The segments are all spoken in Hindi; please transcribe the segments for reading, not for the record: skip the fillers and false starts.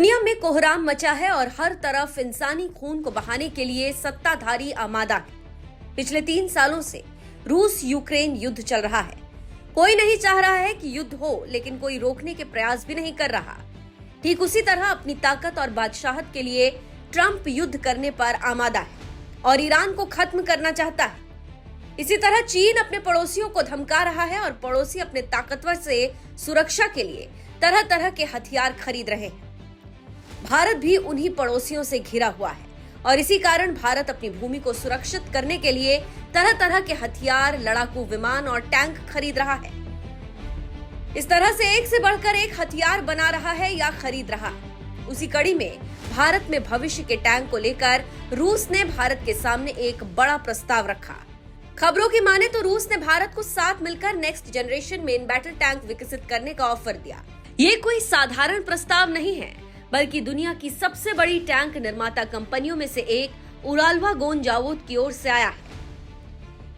दुनिया में कोहराम मचा है और हर तरफ इंसानी खून को बहाने के लिए सत्ताधारी आमादा है। पिछले 3 सालों से रूस यूक्रेन युद्ध चल रहा है। कोई नहीं चाह रहा है कि युद्ध हो, लेकिन कोई रोकने के प्रयास भी नहीं कर रहा। ठीक उसी तरह अपनी ताकत और बादशाहत के लिए ट्रंप युद्ध करने पर आमादा है और ईरान को खत्म करना चाहता है। इसी तरह चीन अपने पड़ोसियों को धमका रहा है और पड़ोसी अपने ताकतवर से सुरक्षा के लिए तरह तरह के हथियार खरीद रहे हैं। भारत भी उन्हीं पड़ोसियों से घिरा हुआ है और इसी कारण भारत अपनी भूमि को सुरक्षित करने के लिए तरह तरह के हथियार, लड़ाकू विमान और टैंक खरीद रहा है। इस तरह से एक से बढ़कर एक हथियार बना रहा है या खरीद रहा है। उसी कड़ी में भारत में भविष्य के टैंक को लेकर रूस ने भारत के सामने एक बड़ा प्रस्ताव रखा। खबरों की माने तो रूस ने भारत को साथ मिलकर next generation main battle tank विकसित करने का ऑफर दिया। ये कोई साधारण प्रस्ताव नहीं है, बल्कि दुनिया की सबसे बड़ी टैंक निर्माता कंपनियों में से एक उराल्वा-गोंजावोद की ओर से आया है।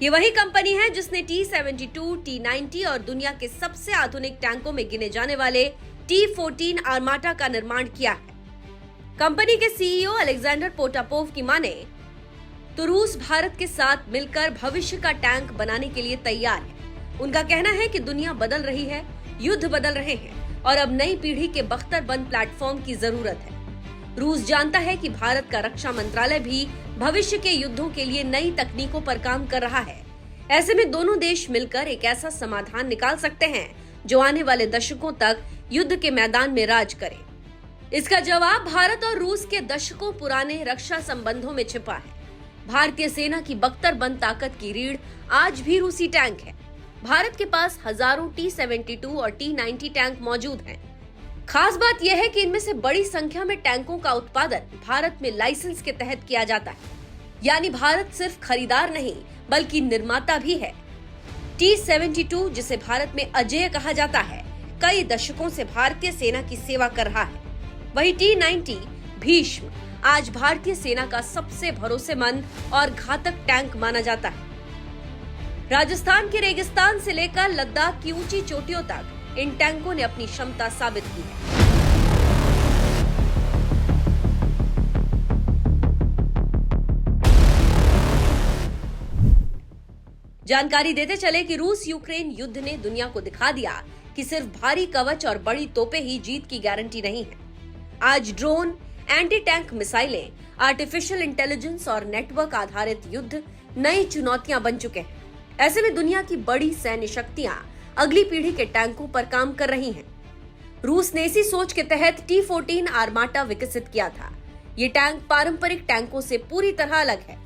ये वही कंपनी है जिसने T-72, T-90 और दुनिया के सबसे आधुनिक टैंकों में गिने जाने वाले T-14 आर्माटा का निर्माण किया है। कंपनी के सीईओ अलेक्जेंडर पोटापोव की माने तो रूस भारत के साथ मिलकर भविष्य का टैंक बनाने के लिए तैयार है। उनका कहना है कि दुनिया बदल रही है, युद्ध बदल रहे हैं और अब नई पीढ़ी के बख्तरबंद प्लेटफॉर्म की जरूरत है। रूस जानता है कि भारत का रक्षा मंत्रालय भी भविष्य के युद्धों के लिए नई तकनीकों पर काम कर रहा है। ऐसे में दोनों देश मिलकर एक ऐसा समाधान निकाल सकते हैं जो आने वाले दशकों तक युद्ध के मैदान में राज करे। इसका जवाब भारत और रूस के दशकों पुराने रक्षा संबंधों में छिपा है। भारतीय सेना की बख्तरबंद ताकत की रीढ़ आज भी रूसी टैंक है। भारत के पास हजारों T-72 और T-90 टैंक मौजूद हैं। खास बात यह है कि इनमें से बड़ी संख्या में टैंकों का उत्पादन भारत में लाइसेंस के तहत किया जाता है, यानी भारत सिर्फ खरीदार नहीं बल्कि निर्माता भी है। T-72, जिसे भारत में अजेय कहा जाता है, कई दशकों से भारतीय सेना की सेवा कर रहा है। वही T-90 भीष्म आज भारतीय सेना का सबसे भरोसेमंद और घातक टैंक माना जाता है। राजस्थान के रेगिस्तान से लेकर लद्दाख की ऊंची चोटियों तक इन टैंकों ने अपनी क्षमता साबित की है। जानकारी देते चले कि रूस यूक्रेन युद्ध ने दुनिया को दिखा दिया कि सिर्फ भारी कवच और बड़ी तोपें ही जीत की गारंटी नहीं है। आज ड्रोन, एंटी टैंक मिसाइलें, आर्टिफिशियल इंटेलिजेंस और नेटवर्क आधारित युद्ध नई चुनौतियां बन चुके हैं। ऐसे में दुनिया की बड़ी सैन्य शक्तियां अगली पीढ़ी के टैंकों पर काम कर रही हैं। रूस ने इसी सोच के तहत T-14 आर्माटा विकसित किया था। ये टैंक पारंपरिक टैंकों से पूरी तरह अलग है।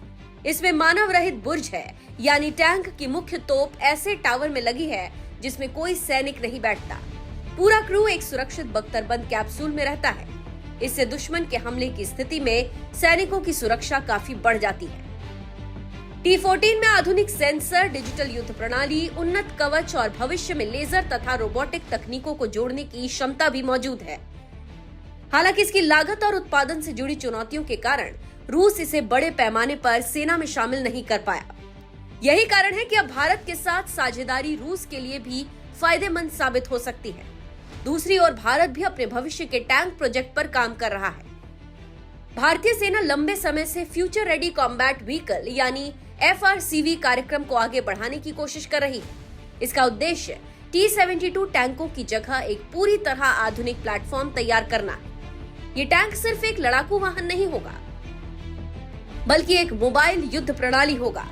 इसमें मानव रहित बुर्ज है, यानी टैंक की मुख्य तोप ऐसे टावर में लगी है जिसमें कोई सैनिक नहीं बैठता। पूरा क्रू एक सुरक्षित बख्तरबंद कैप्सूल में रहता है। इससे दुश्मन के हमले की स्थिति में सैनिकों की सुरक्षा काफी बढ़ जाती है। T-14 में आधुनिक सेंसर, डिजिटल युद्ध प्रणाली, उन्नत कवच और भविष्य में लेजर तथा रोबोटिक तकनीकों को जोड़ने की क्षमता भी मौजूद है। हालांकि इसकी लागत और उत्पादन से जुड़ी चुनौतियों के कारण रूस इसे बड़े पैमाने पर सेना में शामिल नहीं कर पाया। यही कारण है कि अब भारत के साथ साझेदारी रूस के लिए भी फायदेमंद साबित हो सकती है। दूसरी ओर भारत भी अपने भविष्य के टैंक प्रोजेक्ट पर काम कर रहा है। भारतीय सेना लंबे समय से फ्यूचर रेडी कॉम्बैट व्हीकल यानी FRCV कार्यक्रम को आगे बढ़ाने की कोशिश कर रही है। इसका उद्देश्य T-72 टैंकों की जगह एक पूरी तरह आधुनिक प्लेटफॉर्म तैयार करना है। ये टैंक सिर्फ एक लड़ाकू वाहन नहीं होगा, बल्कि एक मोबाइल युद्ध प्रणाली होगा।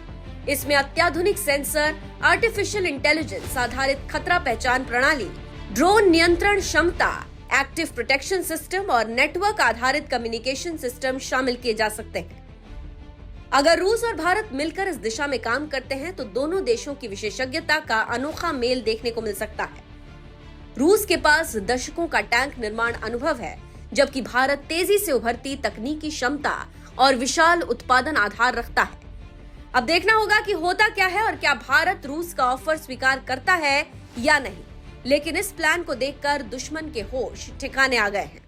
इसमें अत्याधुनिक सेंसर, आर्टिफिशियल इंटेलिजेंस आधारित खतरा पहचान प्रणाली, ड्रोन नियंत्रण क्षमता, एक्टिव प्रोटेक्शन सिस्टम और नेटवर्क आधारित कम्युनिकेशन सिस्टम शामिल किए जा सकते हैं। अगर रूस और भारत मिलकर इस दिशा में काम करते हैं तो दोनों देशों की विशेषज्ञता का अनोखा मेल देखने को मिल सकता है। रूस के पास दशकों का टैंक निर्माण अनुभव है, जबकि भारत तेजी से उभरती तकनीकी क्षमता और विशाल उत्पादन आधार रखता है। अब देखना होगा कि होता क्या है और क्या भारत रूस का ऑफर स्वीकार करता है या नहीं। लेकिन इस प्लान को देखकर दुश्मन के होश ठिकाने आ गए हैं।